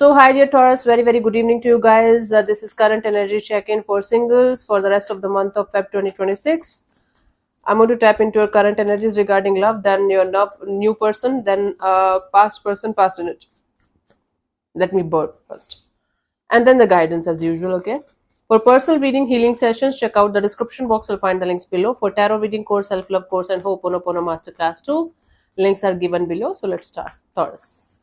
So, hi dear Taurus, very good evening to you guys. This is current energy check-in for singles for the rest of the month of Feb 2026. I'm going to tap into your current energies regarding love, then your love, new person, then past person, past energy. Let me bird first, and then the guidance as usual. Okay. For personal reading healing sessions, check out the description box. You'll find the links below. For tarot reading course, self-love course, and Ho'oponopono masterclass 2, links are given below. So let's start. Taurus.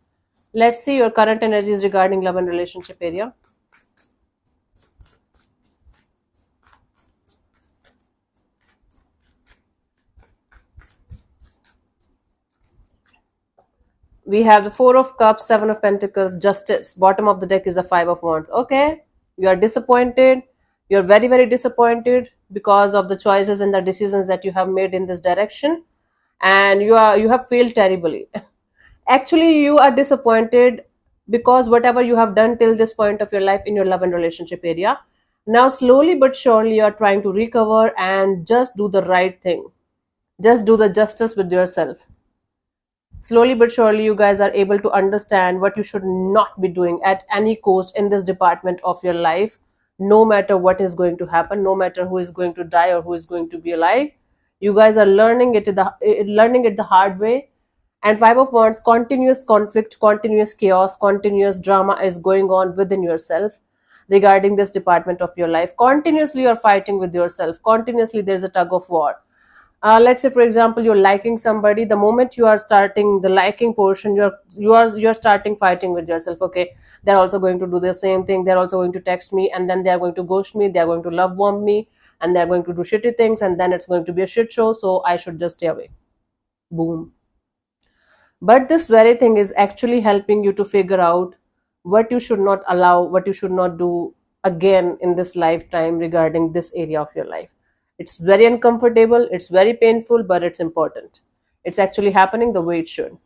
Let's see your current energies regarding love and relationship area. We have the Four of Cups, Seven of Pentacles, Justice. Bottom of the deck is the Five of Wands. Okay, you are disappointed. You're very disappointed because of the choices and the decisions that you have made in this direction, and you have failed terribly. Actually, you are disappointed because whatever you have done till this point of your life in your love and relationship area, now slowly but surely you are trying to recover and just do the right thing. Just do the justice with yourself. Slowly but surely you guys are able to understand what you should not be doing at any cost in this department of your life, no matter what is going to happen, no matter who is going to die or who is going to be alive. You guys are learning it the hard way. And Five of Wands, continuous conflict, continuous chaos, continuous drama is going on within yourself regarding this department of your life. Continuously you're fighting with yourself, continuously there's a tug of war. Let's say for example you're liking somebody. The moment you are starting the liking portion, you're starting fighting with yourself. Okay, they're also going to do the same thing, they're also going to text me, and then they're going to ghost me, they're going to love bomb me, and they're going to do shitty things, and then it's going to be a shit show, so I should just stay away. Boom. But this very thing is actually helping you to figure out what you should not allow, what you should not do again in this lifetime regarding this area of your life. It's very uncomfortable, it's very painful, but it's important. It's actually happening the way it should.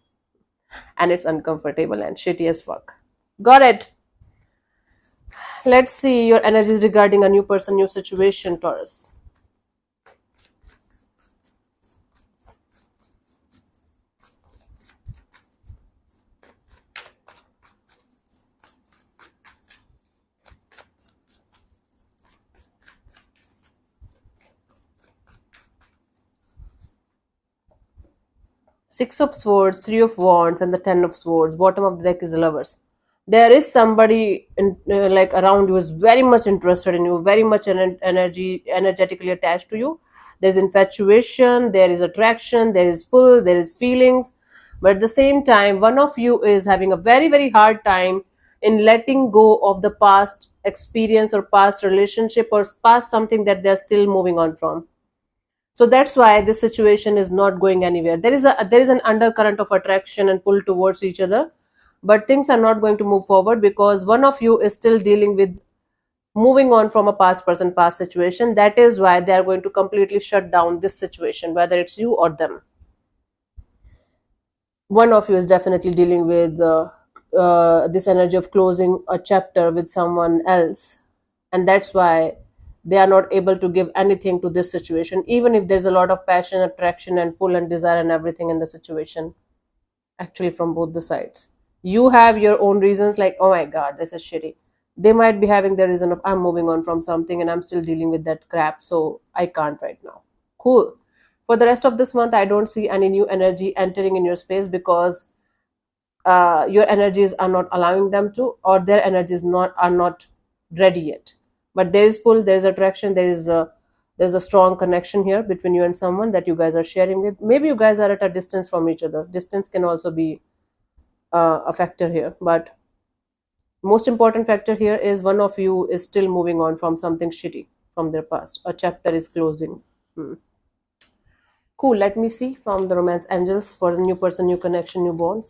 And it's uncomfortable and shitty as fuck. Got it. Let's see your energies regarding a new person, new situation, Taurus. Six of Swords, Three of Wands, and the Ten of Swords. Bottom of the deck is the Lovers. There is somebody like around you is very much interested in you, very much energetically attached to you. There's infatuation, there is attraction, there is pull, there is feelings. But at the same time, one of you is having a very hard time in letting go of the past experience or past relationship or past something that they're still moving on from. So that's why this situation is not going anywhere. There is an undercurrent of attraction and pull towards each other, but things are not going to move forward because one of you is still dealing with moving on from a past person, past situation. That is why they are going to completely shut down this situation, whether it's you or them. One of you is definitely dealing with this energy of closing a chapter with someone else, and that's why they are not able to give anything to this situation, even if there's a lot of passion, attraction, and pull and desire and everything in the situation. Actually, from both the sides, you have your own reasons, like, oh my god, this is shitty. They might be having the reason of, I'm moving on from something and I'm still dealing with that crap, so I can't right now. Cool. For the rest of this month, I don't see any new energy entering in your space because your energies are not allowing them to, or their energies are not ready yet. But there is pull, there is attraction, there's a strong connection here between you and someone that you guys are sharing with. Maybe you guys are at a distance from each other. Distance can also be a factor here, but most important factor here is one of you is still moving on from something shitty from their past. A chapter is closing. Cool. Let me see from the romance angels for the new person, new connection, new bond.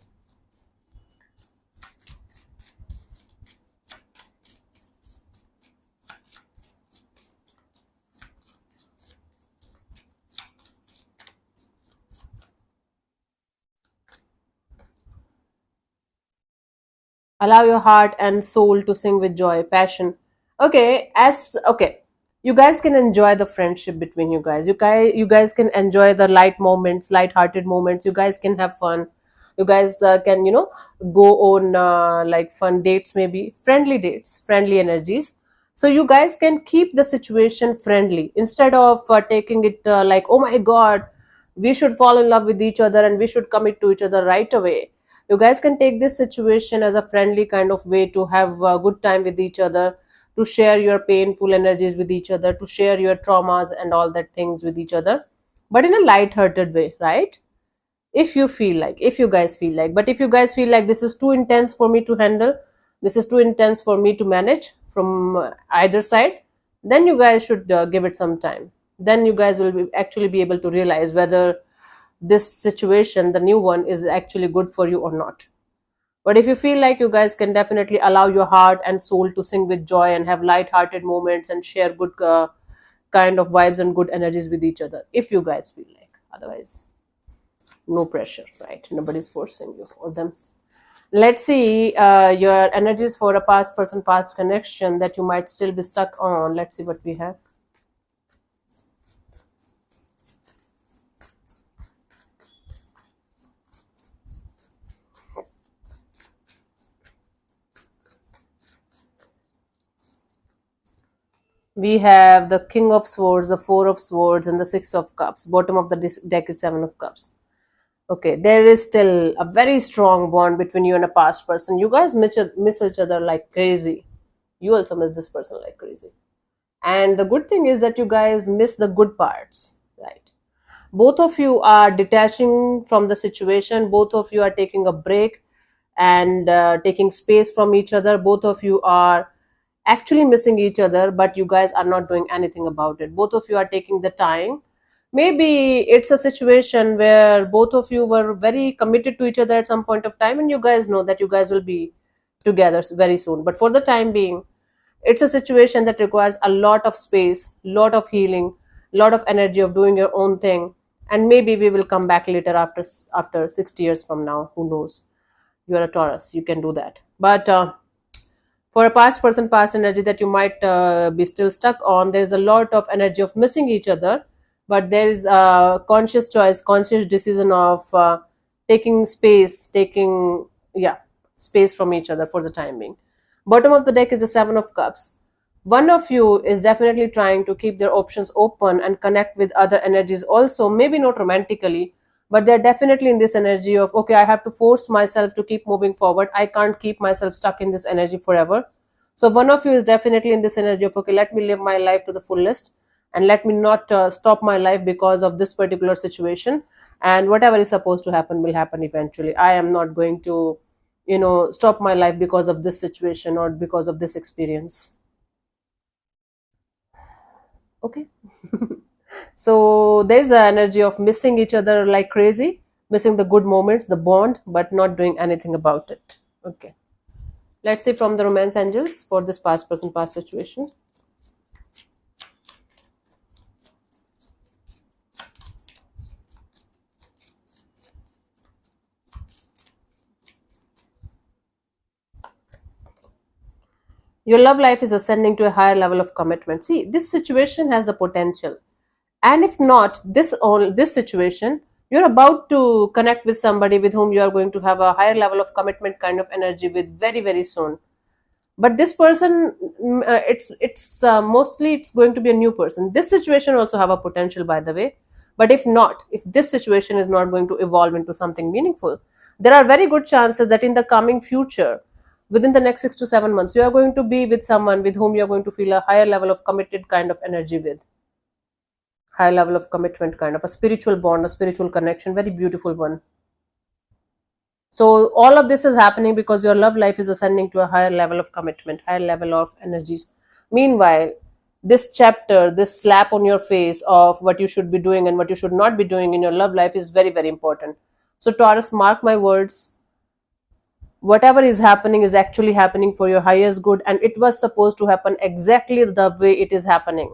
Allow your heart and soul to sing with joy, passion. Okay, you guys can enjoy the friendship between you guys. You guys can enjoy the light moments, light-hearted moments. You guys can have fun. You guys can, go on like fun dates, maybe friendly dates, friendly energies. So you guys can keep the situation friendly instead of taking it like, oh my god, we should fall in love with each other and we should commit to each other right away. You guys can take this situation as a friendly kind of way to have a good time with each other, to share your painful energies with each other, to share your traumas and all that things with each other, but in a light-hearted way, right? If you feel like, if you guys feel like, but if you guys feel like this is too intense for me to handle, this is too intense for me to manage from either side, then you guys should give it some time. Then you guys will actually be able to realize whether this situation, the new one, is actually good for you or not. But if you feel like, you guys can definitely allow your heart and soul to sing with joy and have light-hearted moments and share good kind of vibes and good energies with each other, if you guys feel like. Otherwise, no pressure, right? Nobody's forcing you or them. Let's see your energies for a past person, past connection that you might still be stuck on. Let's see what we have. We have the King of Swords, the Four of Swords, and the Six of Cups. Bottom of the deck is Seven of Cups. Okay, there is still a very strong bond between you and a past person. You guys miss each other like crazy. You also miss this person like crazy. And the good thing is that you guys miss the good parts, right? Both of you are detaching from the situation. Both of you are taking a break and taking space from each other. Both of you are actually missing each other, but you guys are not doing anything about it. Both of you are taking the time. Maybe it's a situation where both of you were very committed to each other at some point of time, and you guys know that you guys will be together very soon. But for the time being, it's a situation that requires a lot of space, lot of healing, lot of energy of doing your own thing. And maybe we will come back later after 60 years from now. Who knows? You're a Taurus, you can do that. But for a past person, past energy that you might be still stuck on, there's a lot of energy of missing each other, but there is a conscious choice, conscious decision of taking space, taking, yeah, space from each other for the time being. Bottom of the deck is the Seven of Cups. One of you is definitely trying to keep their options open and connect with other energies also, maybe not romantically, but they're definitely in this energy of, okay, I have to force myself to keep moving forward. I can't keep myself stuck in this energy forever. So one of you is definitely in this energy of, okay, let me live my life to the fullest and let me not stop my life because of this particular situation. And whatever is supposed to happen will happen eventually. I am not going to, stop my life because of this situation or because of this experience. Okay. So there's an energy of missing each other like crazy, missing the good moments, the bond, but not doing anything about it. Okay. Let's see from the romance angels for this past person, past situation. Your love life is ascending to a higher level of commitment. See, this situation has the potential. And if not, this situation, you're about to connect with somebody with whom you are going to have a higher level of commitment kind of energy with very, very soon. But this person, it's mostly it's going to be a new person. This situation also have a potential, by the way. But if not, if this situation is not going to evolve into something meaningful, there are very good chances that in the coming future, within the next 6 to 7 months, you are going to be with someone with whom you are going to feel a higher level of committed kind of energy with, high level of commitment, kind of a spiritual bond, a spiritual connection, very beautiful one. So all of this is happening because your love life is ascending to a higher level of commitment, higher level of energies. Meanwhile, this chapter, this slap on your face of what you should be doing and what you should not be doing in your love life is very, very important. So Taurus, mark my words, whatever is happening is actually happening for your highest good, and it was supposed to happen exactly the way it is happening.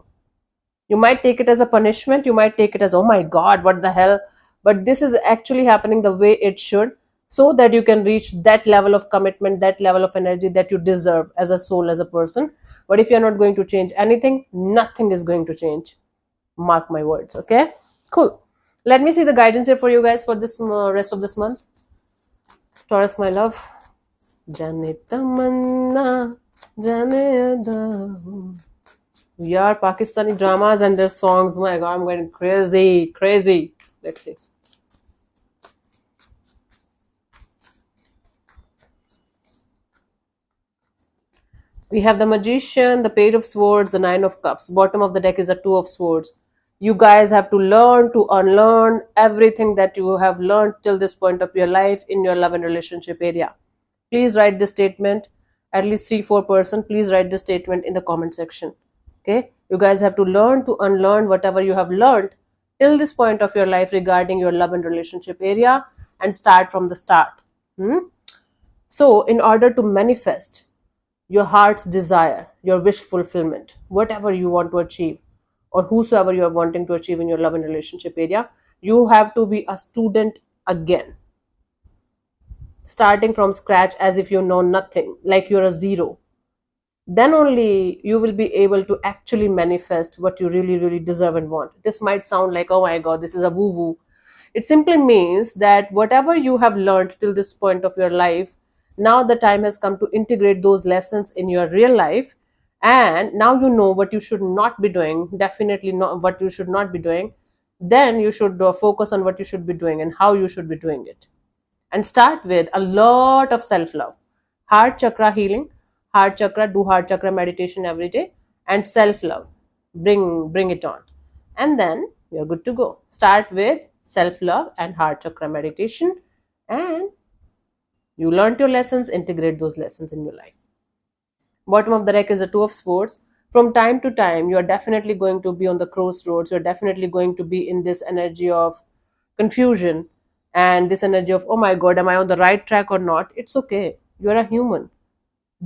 You might take it as a punishment, you might take it as, oh my god, what the hell, but this is actually happening the way it should, so that you can reach that level of commitment, that level of energy that you deserve as a soul, as a person. But if you're not going to change anything, nothing is going to change. Mark my words. Okay, cool. Let me see the guidance here for you guys for this rest of this month. Taurus, my love. Jane tamanna, jane ada. Yeah, Pakistani dramas and their songs. My God, I'm going crazy, crazy. Let's see. We have the Magician, the Page of Swords, the Nine of Cups. Bottom of the deck is a Two of Swords. You guys have to learn to unlearn everything that you have learned till this point of your life in your love and relationship area. Please write this statement. At least 3-4 person. Please write this statement in the comment section. Okay, you guys have to learn to unlearn whatever you have learned till this point of your life regarding your love and relationship area and start from the start. So, in order to manifest your heart's desire, your wish fulfillment, whatever you want to achieve, or whosoever you are wanting to achieve in your love and relationship area, you have to be a student again, starting from scratch as if you know nothing, like you're a zero. Then only you will be able to actually manifest what you really, really deserve and want. This might sound like, oh my God, this is a woo woo. It simply means that whatever you have learned till this point of your life, now the time has come to integrate those lessons in your real life. And now you know what you should not be doing, definitely not what you should not be doing. Then you should focus on what you should be doing and how you should be doing it. And start with a lot of self love, heart chakra healing, heart chakra, do heart chakra meditation every day, and self love. Bring it on. And then you're good to go. Start with self love and heart chakra meditation, and you learned your lessons, integrate those lessons in your life. Bottom of the deck is the Two of Swords. From time to time, you're definitely going to be on the crossroads. You're definitely going to be in this energy of confusion and this energy of, oh my God, am I on the right track or not? It's okay. You're a human.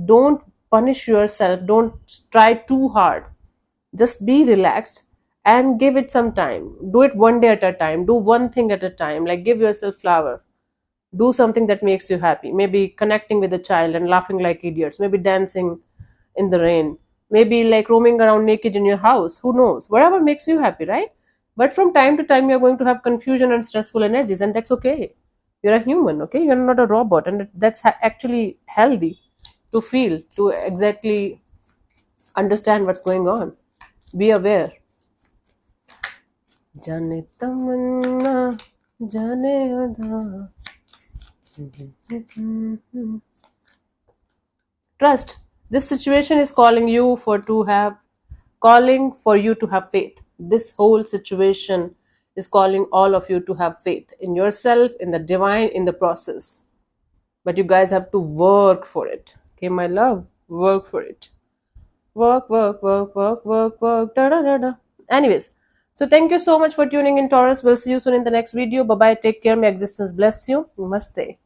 Don't punish yourself. Don't try too hard. Just be relaxed and give it some time. Do it one day at a time. Do one thing at a time. Like give yourself flower. Do something that makes you happy. Maybe connecting with a child and laughing like idiots. Maybe dancing in the rain. Maybe like roaming around naked in your house. Who knows? Whatever makes you happy, right? But from time to time, you're going to have confusion and stressful energies, and that's okay. You're a human, okay? You're not a robot, and that's actually healthy to feel, to exactly understand what's going on. Be aware. Jane tamanna, jane ada. Trust. This situation is calling for you to have faith. This whole situation is calling all of you to have faith in yourself, in the divine, in the process. But you guys have to work for it. Okay, my love? Work for it. Work, work, work, work, work, work. Da, da, da, da. Anyways, so thank you so much for tuning in, Taurus. We'll see you soon in the next video. Bye bye. Take care. May existence bless you. Namaste.